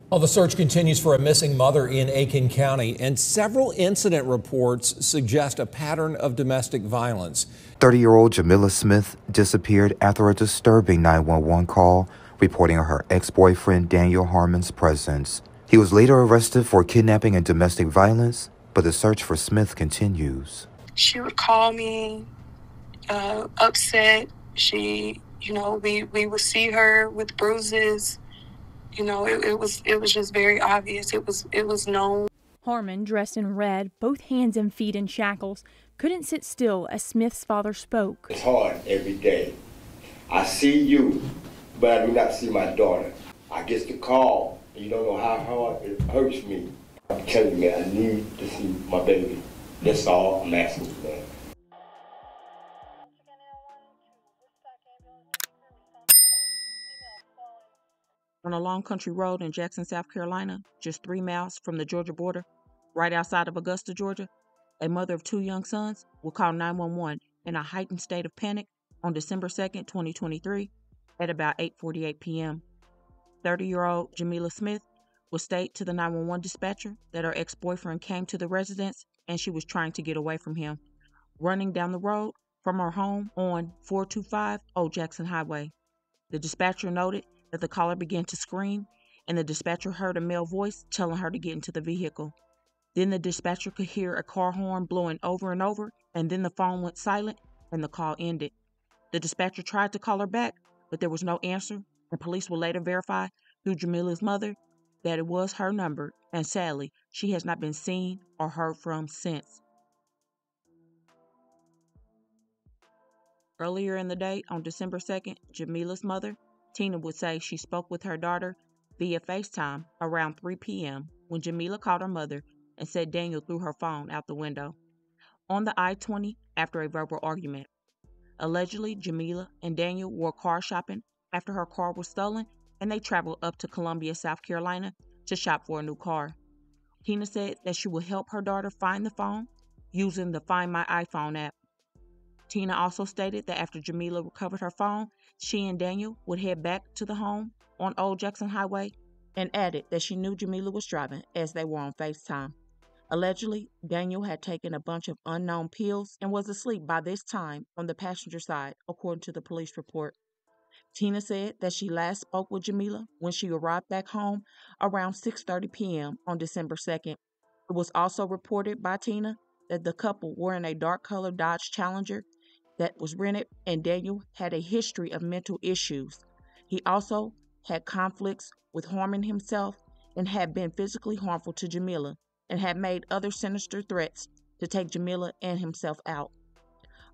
Well, the search continues for a missing mother in Aiken County, and several incident reports suggest a pattern of domestic violence. 30-year-old Jamilla Smith disappeared after a disturbing 911 call reporting her ex-boyfriend Daniel Harmon's presence. He was later arrested for kidnapping and domestic violence, but the search for Smith continues. She would call me upset. We would see her with bruises. It was just very obvious. It was known. Harmon, dressed in red, both hands and feet in shackles, couldn't sit still as Smith's father spoke. It's hard every day. I see you, but I do not see my daughter. I get the call, and you don't know how hard it hurts me. I'm telling you, man, I need to see my baby. That's all I'm asking for, man. On a long country road in Jackson, South Carolina, just 3 miles from the Georgia border, right outside of Augusta, Georgia, a mother of 2 young sons will call 911 in a heightened state of panic on December 2nd, 2023 at about 8:48 p.m. 30-year-old Jamilla Smith will state to the 911 dispatcher that her ex-boyfriend came to the residence and she was trying to get away from him, running down the road from her home on 425 Old Jackson Highway. The dispatcher noted that the caller began to scream, and the dispatcher heard a male voice telling her to get into the vehicle. Then the dispatcher could hear a car horn blowing over and over, and then the phone went silent and the call ended. The dispatcher tried to call her back, but there was no answer, and police will later verify through Jamilla's mother that it was her number, and sadly, she has not been seen or heard from since. Earlier in the day, on December 2nd, Jamilla's mother, Tina, would say she spoke with her daughter via FaceTime around 3 p.m. when Jamilla called her mother and said Daniel threw her phone out the window on the I-20 after a verbal argument. Allegedly, Jamilla and Daniel were car shopping after her car was stolen, and they traveled up to Columbia, South Carolina to shop for a new car. Tina said that she would help her daughter find the phone using the Find My iPhone app. Tina also stated that after Jamilla recovered her phone, she and Daniel would head back to the home on Old Jackson Highway, and added that she knew Jamilla was driving as they were on FaceTime. Allegedly, Daniel had taken a bunch of unknown pills and was asleep by this time on the passenger side, according to the police report. Tina said that she last spoke with Jamilla when she arrived back home around 6:30 p.m. on December 2nd. It was also reported by Tina that the couple were in a dark-colored Dodge Challenger that was rented, and Daniel had a history of mental issues. He also had conflicts with Harmon himself and had been physically harmful to Jamilla and had made other sinister threats to take Jamilla and himself out.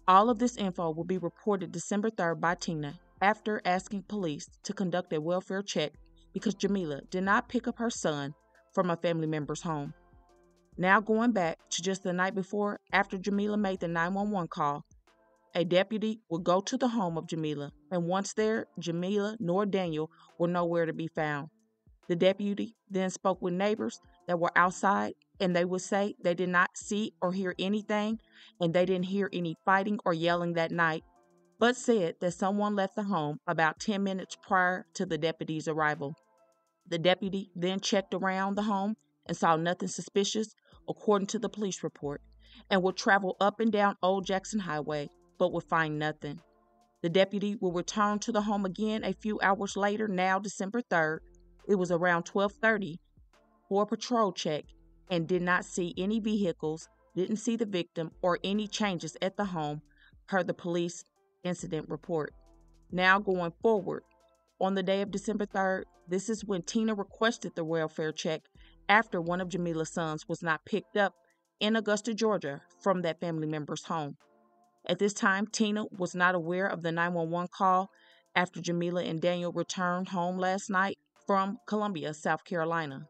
All of this info will be reported December 3rd by Tina after asking police to conduct a welfare check because Jamilla did not pick up her son from a family member's home. Now going back to just the night before, after Jamilla made the 911 call, a deputy would go to the home of Jamilla, and once there, Jamilla nor Daniel were nowhere to be found. The deputy then spoke with neighbors that were outside, and they would say they did not see or hear anything, and they didn't hear any fighting or yelling that night, but said that someone left the home about 10 minutes prior to the deputy's arrival. The deputy then checked around the home and saw nothing suspicious, according to the police report, and would travel up and down Old Jackson Highway, but would find nothing. The deputy will return to the home again a few hours later, now December 3rd. It was around 12:30 for a patrol check and did not see any vehicles, didn't see the victim or any changes at the home, per the police incident report. Now going forward, on the day of December 3rd, this is when Tina requested the welfare check after one of Jamilla's sons was not picked up in Augusta, Georgia from that family member's home. At this time, Tina was not aware of the 911 call after Jamilla and Daniel returned home last night from Columbia, South Carolina.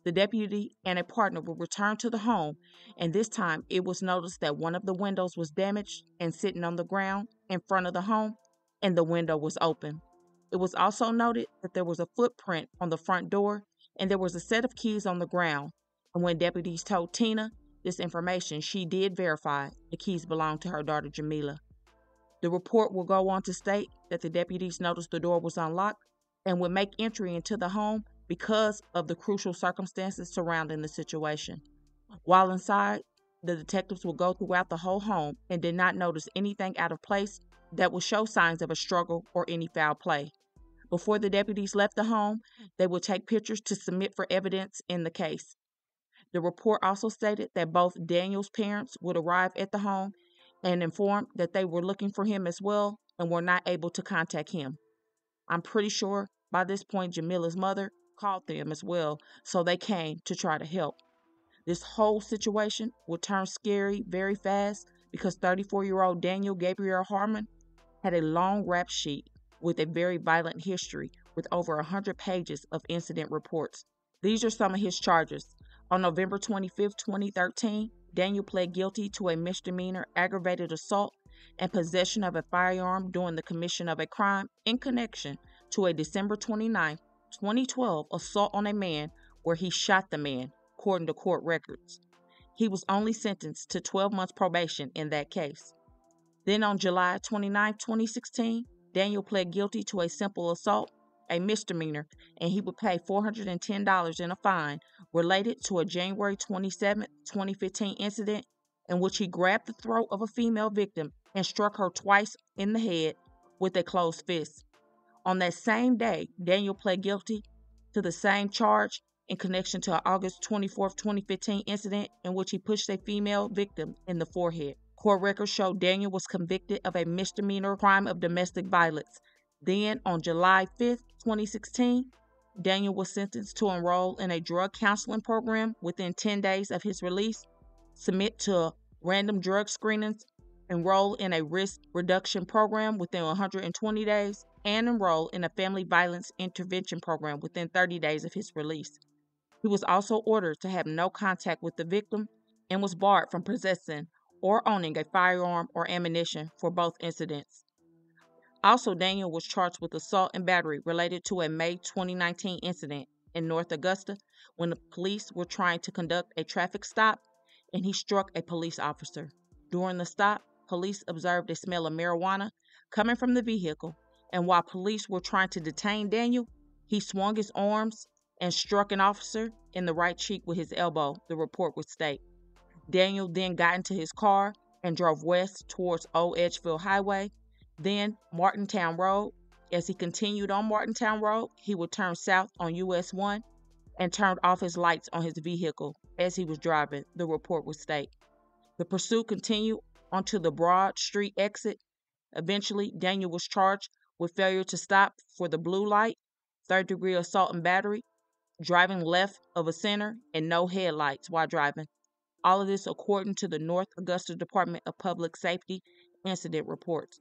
The deputy and a partner will return to the home, and this time it was noticed that one of the windows was damaged and sitting on the ground in front of the home, and the window was open. It was also noted that there was a footprint on the front door, and there was a set of keys on the ground. And when deputies told Tina this information, she did verify the keys belonged to her daughter Jamilla. The report will go on to state that the deputies noticed the door was unlocked and would make entry into the home because of the crucial circumstances surrounding the situation. While inside, the detectives would go throughout the whole home and did not notice anything out of place that would show signs of a struggle or any foul play. Before the deputies left the home, they would take pictures to submit for evidence in the case. The report also stated that both Daniel's parents would arrive at the home and informed that they were looking for him as well and were not able to contact him. I'm pretty sure by this point Jamilla's mother called them as well, so they came to try to help. This whole situation would turn scary very fast because 34-year-old Daniel Gabriel Harmon had a long rap sheet with a very violent history with over 100 pages of incident reports. These are some of his charges. On November 25, 2013, Daniel pled guilty to a misdemeanor aggravated assault and possession of a firearm during the commission of a crime in connection to a December 29, 2012 assault on a man where he shot the man, according to court records. He was only sentenced to 12 months probation in that case. Then on July 29, 2016, Daniel pled guilty to a simple assault, a misdemeanor, and he would pay $410 in a fine related to a January 27, 2015 incident in which he grabbed the throat of a female victim and struck her twice in the head with a closed fist. On that same day, Daniel pled guilty to the same charge in connection to an August 24, 2015 incident in which he pushed a female victim in the forehead. Court records show Daniel was convicted of a misdemeanor crime of domestic violence. Then, on July 5, 2016, Daniel was sentenced to enroll in a drug counseling program within 10 days of his release, submit to random drug screenings, enroll in a risk reduction program within 120 days, and enroll in a family violence intervention program within 30 days of his release. He was also ordered to have no contact with the victim and was barred from possessing or owning a firearm or ammunition for both incidents. Also, Daniel was charged with assault and battery related to a May 2019 incident in North Augusta when the police were trying to conduct a traffic stop and he struck a police officer. During the stop, police observed a smell of marijuana coming from the vehicle, and while police were trying to detain Daniel, he swung his arms and struck an officer in the right cheek with his elbow, the report would state. Daniel then got into his car and drove west towards Old Edgefield Highway, then Martintown Road. As he continued on Martintown Road, he would turn south on US 1 and turned off his lights on his vehicle as he was driving, the report would state. The pursuit continued onto the Broad Street exit. Eventually, Daniel was charged with failure to stop for the blue light, third-degree assault and battery, driving left of a center, and no headlights while driving. All of this according to the North Augusta Department of Public Safety incident reports.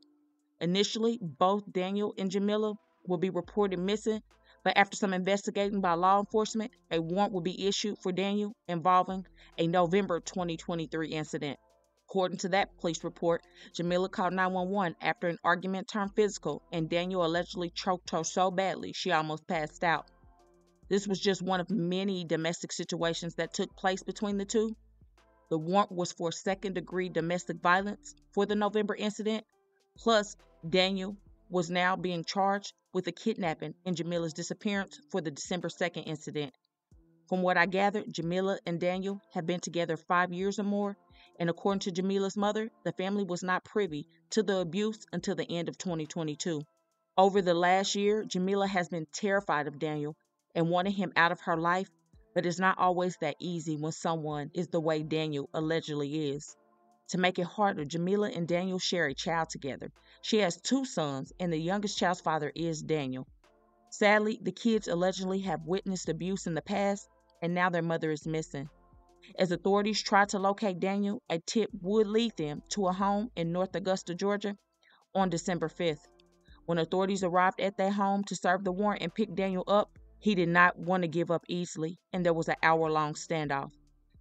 Initially, both Daniel and Jamilla will be reported missing, but after some investigating by law enforcement, a warrant will be issued for Daniel involving a November 2023 incident. According to that police report, Jamilla called 911 after an argument turned physical, and Daniel allegedly choked her so badly she almost passed out. This was just one of many domestic situations that took place between the two. The warrant was for second-degree domestic violence for the November incident, plus Daniel was now being charged with a kidnapping and Jamilla's disappearance for the December 2nd incident. From what I gathered, Jamilla and Daniel have been together 5 years or more, and according to Jamilla's mother, the family was not privy to the abuse until the end of 2022. Over the last year, Jamilla has been terrified of Daniel and wanted him out of her life, but it's not always that easy when someone is the way Daniel allegedly is. To make it harder, Jamilla and Daniel share a child together. She has 2 sons, and the youngest child's father is Daniel. Sadly, the kids allegedly have witnessed abuse in the past, and now their mother is missing. As authorities try to locate Daniel, a tip would lead them to a home in North Augusta, Georgia, on December 5th. When authorities arrived at their home to serve the warrant and pick Daniel up, he did not want to give up easily, and there was an hour-long standoff.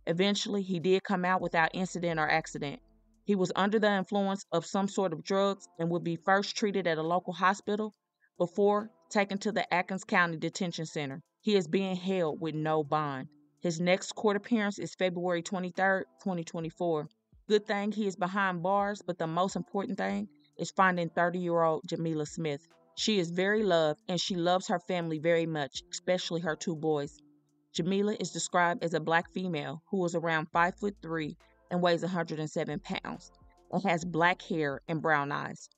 Eventually, he did come out without incident or accident. He was under the influence of some sort of drugs and would be first treated at a local hospital before taken to the Atkins County Detention Center. He is being held with no bond. His next court appearance is February 23, 2024. Good thing he is behind bars, but the most important thing is finding 30-year-old Jamilla Smith. She is very loved and she loves her family very much, especially her 2 boys. Jamilla is described as a black female who is around 5'3" and weighs 107 pounds and has black hair and brown eyes.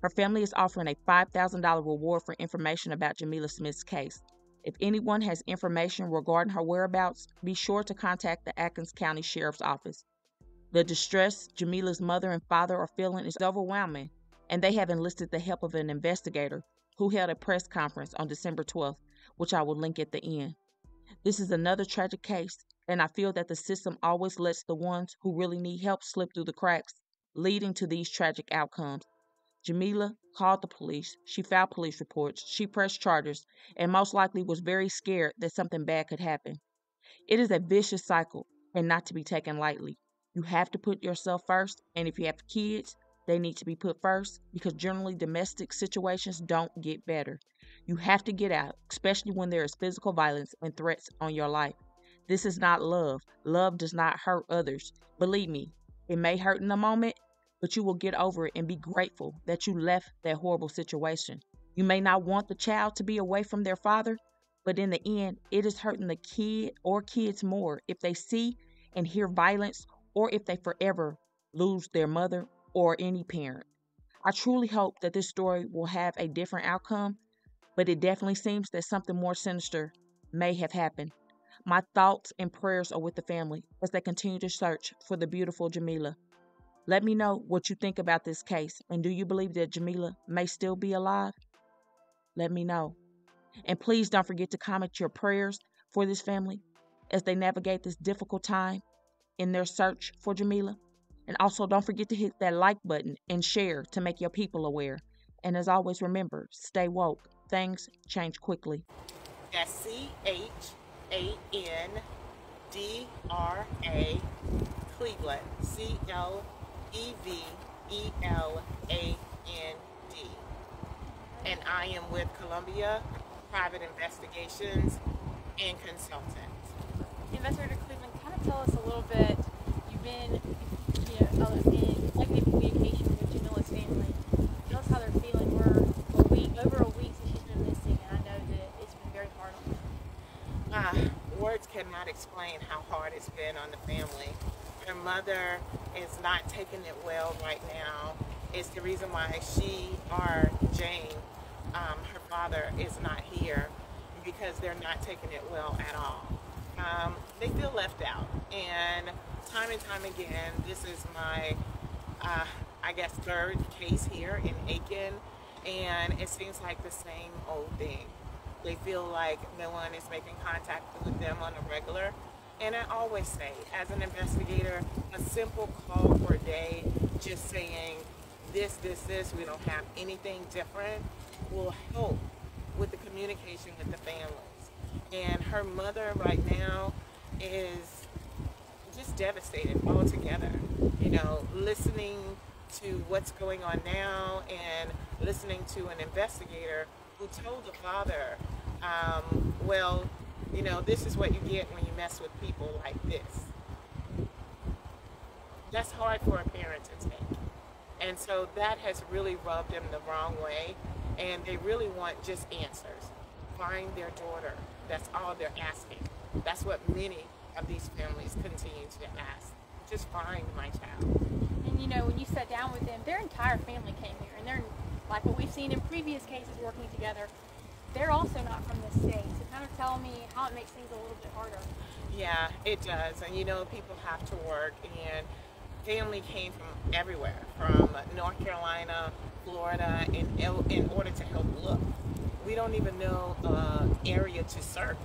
Her family is offering a $5,000 reward for information about Jamilla Smith's case. If anyone has information regarding her whereabouts, be sure to contact the Atkins County Sheriff's Office. The distress Jamila's mother and father are feeling is overwhelming, and they have enlisted the help of an investigator who held a press conference on December 12th, which I will link at the end. This is another tragic case, and I feel that the system always lets the ones who really need help slip through the cracks, leading to these tragic outcomes. Jamilla called the police, she filed police reports, she pressed charges, and most likely was very scared that something bad could happen. It is a vicious cycle and not to be taken lightly. You have to put yourself first, and if you have kids, they need to be put first because generally domestic situations don't get better. You have to get out, especially when there is physical violence and threats on your life. This is not love. Love does not hurt others. Believe me, it may hurt in the moment, but you will get over it and be grateful that you left that horrible situation. You may not want the child to be away from their father, but in the end, it is hurting the kid or kids more if they see and hear violence or if they forever lose their mother or any parent. I truly hope that this story will have a different outcome, but it definitely seems that something more sinister may have happened. My thoughts and prayers are with the family as they continue to search for the beautiful Jamilla. Let me know what you think about this case, and do you believe that Jamilla may still be alive? Let me know. And please don't forget to comment your prayers for this family as they navigate this difficult time in their search for Jamilla. And also don't forget to hit that like button and share to make your people aware. And as always, remember, stay woke. Things change quickly. That's CHANDRA Cleveland, CLEVELAND. And I am with Columbia Private Investigations and Consultants. Investigator Cleveland, kind of tell us a little bit. You've been, in executive communication with Jamilla's family. Tell us how they're feeling. We're over a week since she's been missing, and I know that it's been very hard on them. Words cannot explain how hard it's been on the family. Her mother is not taking it well right now. It's the reason why Jane, her father, is not here, because they're not taking it well at all. They feel left out, and time again, this is my, third case here in Aiken, and it seems like the same old thing. They feel like no one is making contact with them on a regular, and I always say, as an investigator, a simple call for a day, just saying this, we don't have anything different, will help with the communication with the families. And her mother right now is just devastated altogether. Listening to what's going on now and listening to an investigator who told the father, this is what you get when you mess with people like this. That's hard for a parent to take. And so that has really rubbed them the wrong way, and they really want just answers. Find their daughter. That's all they're asking. That's what many of these families continue to ask. Just find my child. And when you sat down with them, their entire family came here, and they're, like what we've seen in previous cases working together, they're also not from this state. So kind of tell me how it makes things a little bit harder. Yeah, it does. And people have to work, and family came from everywhere, from North Carolina, Florida, in order to help look. We don't even know area to search.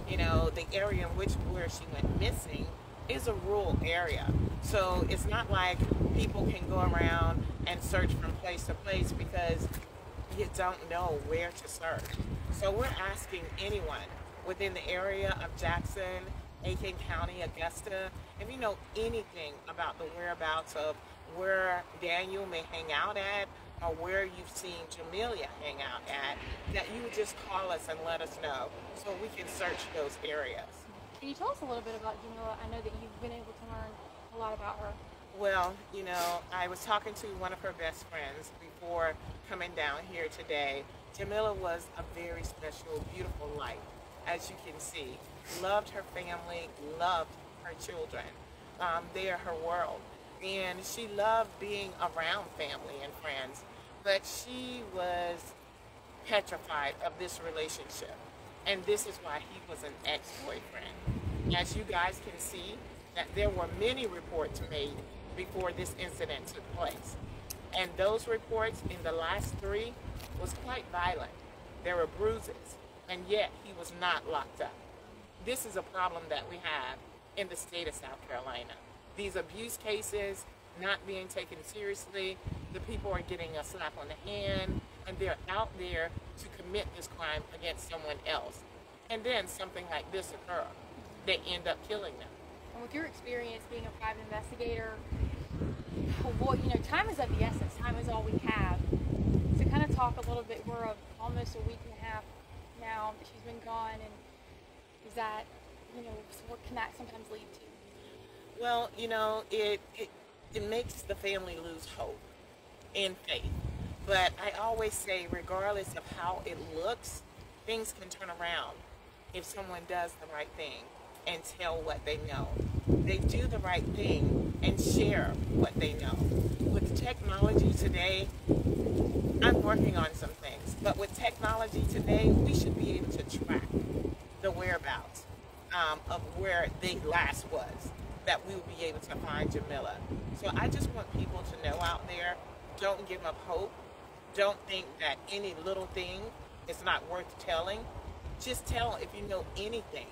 The area in where she went missing is a rural area. So it's not like people can go around and search from place to place because you don't know where to search. So we're asking anyone within the area of Jackson, Aiken County, Augusta, if you know anything about the whereabouts of where Daniel may hang out at, or where you've seen Jamilla hang out at, that you would just call us and let us know so we can search those areas. Can you tell us a little bit about Jamilla? I know that you've been able to learn a lot about her. Well, I was talking to one of her best friends before coming down here today Jamilla was a very special, beautiful light, as you can see. Loved her family, loved her children. They are her world. And she loved being around family and friends. But she was petrified of this relationship. And this is why he was an ex-boyfriend. As you guys can see, that there were many reports made before this incident took place. And those reports in the last 3 was quite violent. There were bruises, and yet he was not locked up. This is a problem that we have in the state of South Carolina. These abuse cases not being taken seriously, the people are getting a slap on the hand, and they're out there to commit this crime against someone else. And then something like this occurs. They end up killing them. And with your experience being a private investigator, well, you know, time is of the essence. Time is all we have. To kind of talk a little bit, we're almost a week and a half now that she's been gone, and is that, you know, what can that sometimes lead to? Well, you know, it makes the family lose hope and faith. But I always say, regardless of how it looks, things can turn around if someone does the right thing and tell what they know. They do the right thing and share what they know. With technology today, I'm working on some things, but with technology today, we should be able to track the whereabouts of where they last was, that we will be able to find Jamilla. So I just want people to know out there, don't give up hope. Don't think that any little thing is not worth telling. Just tell if you know anything,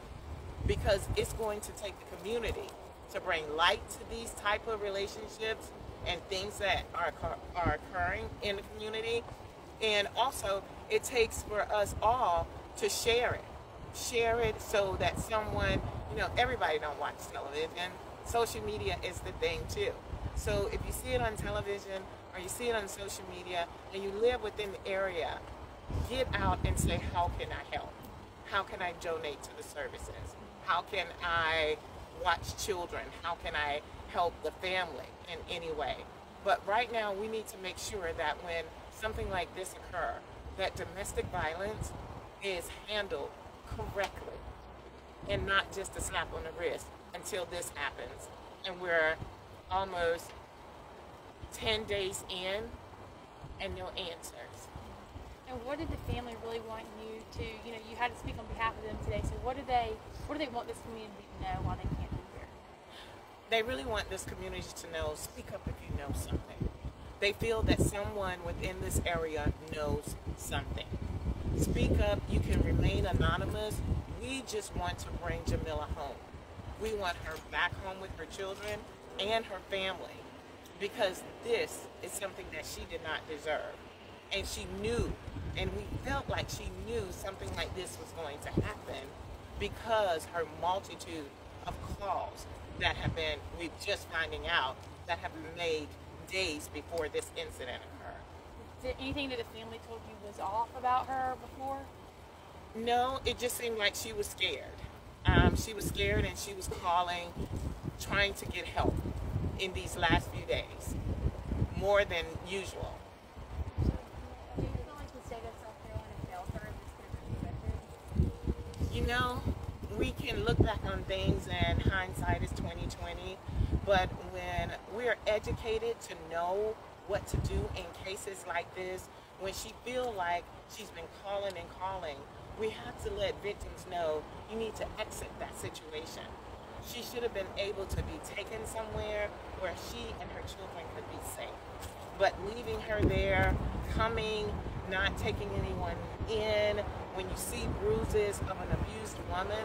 because it's going to take the community to bring light to these type of relationships and things that are occurring in the community. And also, it takes for us all to share it. Share it so that someone, you know, everybody don't watch television. Social media is the thing too. So if you see it on television or you see it on social media and you live within the area, get out and say, how can I help? How can I donate to the services? How can I watch children? How can I help the family in any way? But right now we need to make sure that when something like this occurs, that domestic violence is handled correctly and not just a slap on the wrist until this happens. And we're almost 10 days in and no answers. And what did the family really want you to, you know, you had to speak on behalf of them today, so what do they want this community to know while they can't be here? They really want this community to know, speak up if you know something. They feel that someone within this area knows something. Speak up, you can remain anonymous. We just want to bring Jamilla home. We want her back home with her children and her family, because this is something that she did not deserve. And she knew, and we felt like she knew something like this was going to happen because her multitude of calls that have been, we're just finding out, that have been made days before this incident occurred. Did anything that the family told you was off about her before? No, it just seemed like she was scared. She was scared and she was calling, trying to get help in these last few days, more than usual. Do you feel like the state of South Carolina failed her in this kind of method? You know, we can look back on things and hindsight is 20/20, but when we're educated to know what to do in cases like this, when she feel like she's been calling and calling, we have to let victims know you need to exit that situation. She should have been able to be taken somewhere where she and her children could be safe. But leaving her there, coming, not taking anyone in, when you see bruises of an abused woman,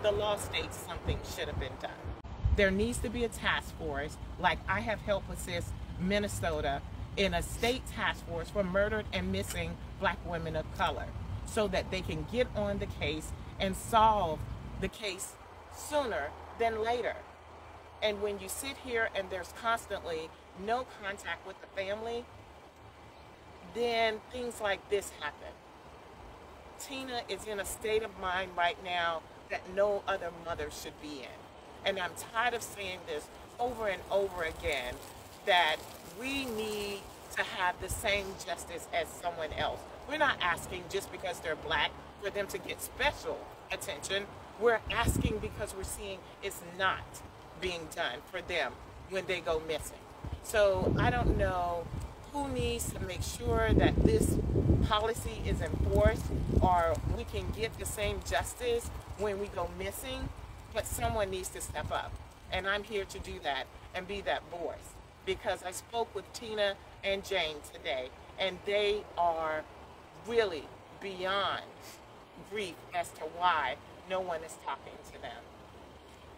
the law states something should have been done. There needs to be a task force, like I have helped assist Minnesota in a state task force for murdered and missing Black women of color, so that they can get on the case and solve the case sooner than later. And when you sit here and there's constantly no contact with the family, then things like this happen. Tina is in a state of mind right now that no other mother should be in. And I'm tired of saying this over and over again, that we need to have the same justice as someone else. We're not asking just because they're black for them to get special attention. We're asking because we're seeing it's not being done for them when they go missing. So I don't know who needs to make sure that this policy is enforced or we can get the same justice when we go missing, but someone needs to step up. And I'm here to do that and be that voice, because I spoke with Tina and Jane today, and they are really beyond grief as to why no one is talking to them.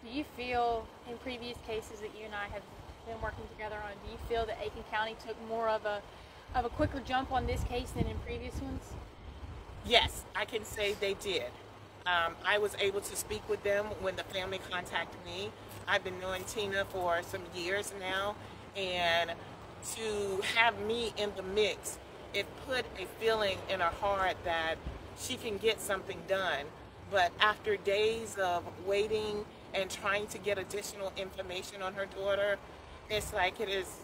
Do you feel, in previous cases that you and I have been working together on, do you feel that Aiken County took more of a quicker jump on this case than in previous ones? Yes, I can say they did. I was able to speak with them when the family contacted me. I've been knowing Tina for some years now, and to have me in the mix, it put a feeling in her heart that she can get something done. But after days of waiting and trying to get additional information on her daughter, it's like it has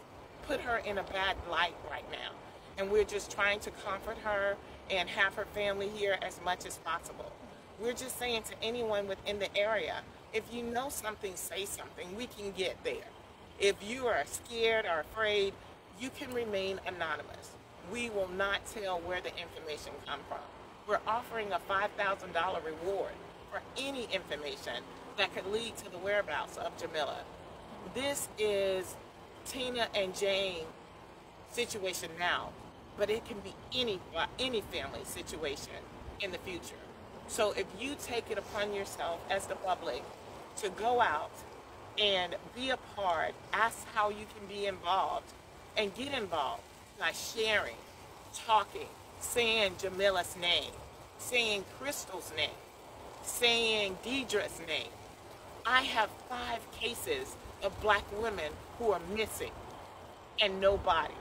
put her in a bad light right now. And we're just trying to comfort her and have her family here as much as possible. We're just saying to anyone within the area, if you know something, say something. We can get there. If you are scared or afraid, you can remain anonymous. We will not tell where the information comes from. We're offering a $5,000 reward for any information that could lead to the whereabouts of Jamilla. This is Tina and Jane situation now, but it can be any family situation in the future. So if you take it upon yourself as the public to go out and be a part, ask how you can be involved, and get involved by sharing, talking, saying Jamilla's name, saying Crystal's name, saying Deidre's name. I have 5 cases of black women who are missing and no body.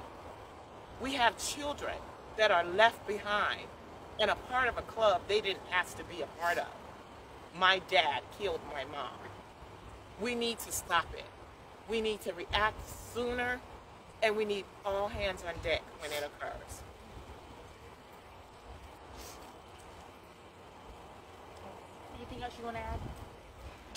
We have children that are left behind and a part of a club they didn't ask to be a part of. My dad killed my mom. We need to stop it. We need to react sooner, and we need all hands on deck when it occurs. Anything else you want to add?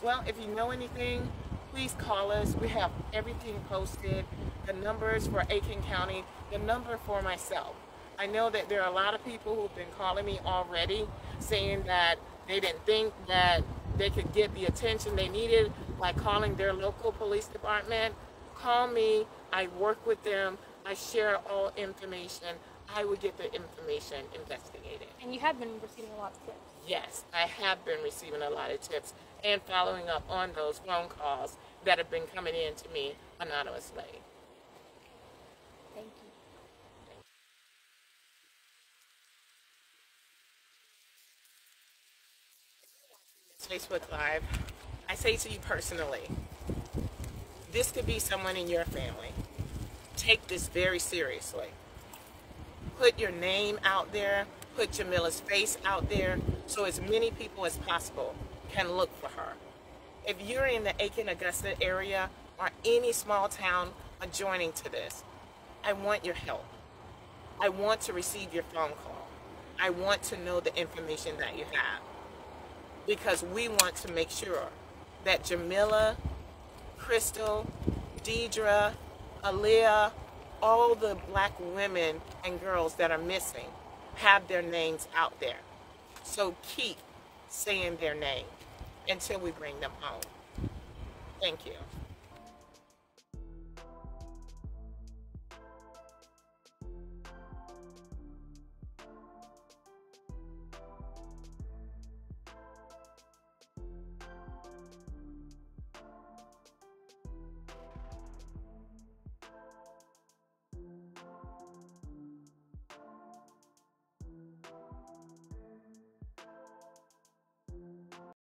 Well, if you know anything, please call us. We have everything posted, the numbers for Aiken County, the number for myself. I know that there are a lot of people who've been calling me already saying that they didn't think that they could get the attention they needed by calling their local police department. Call me. I work with them. I share all information. I will get the information investigated. And you have been receiving a lot of tips. Yes, I have been receiving a lot of tips and following up on those phone calls that have been coming in to me anonymously. Thank you. Facebook Live, I say to you personally, this could be someone in your family. Take this very seriously. Put your name out there, put Jamilla's face out there so as many people as possible can look for her. If you're in the Aiken, Augusta area or any small town adjoining to this, I want your help. I want to receive your phone call. I want to know the information that you have, because we want to make sure that Jamilla, Crystal, Deidre, Aaliyah, all the black women and girls that are missing have their names out there. So keep saying their name until we bring them home. Thank you.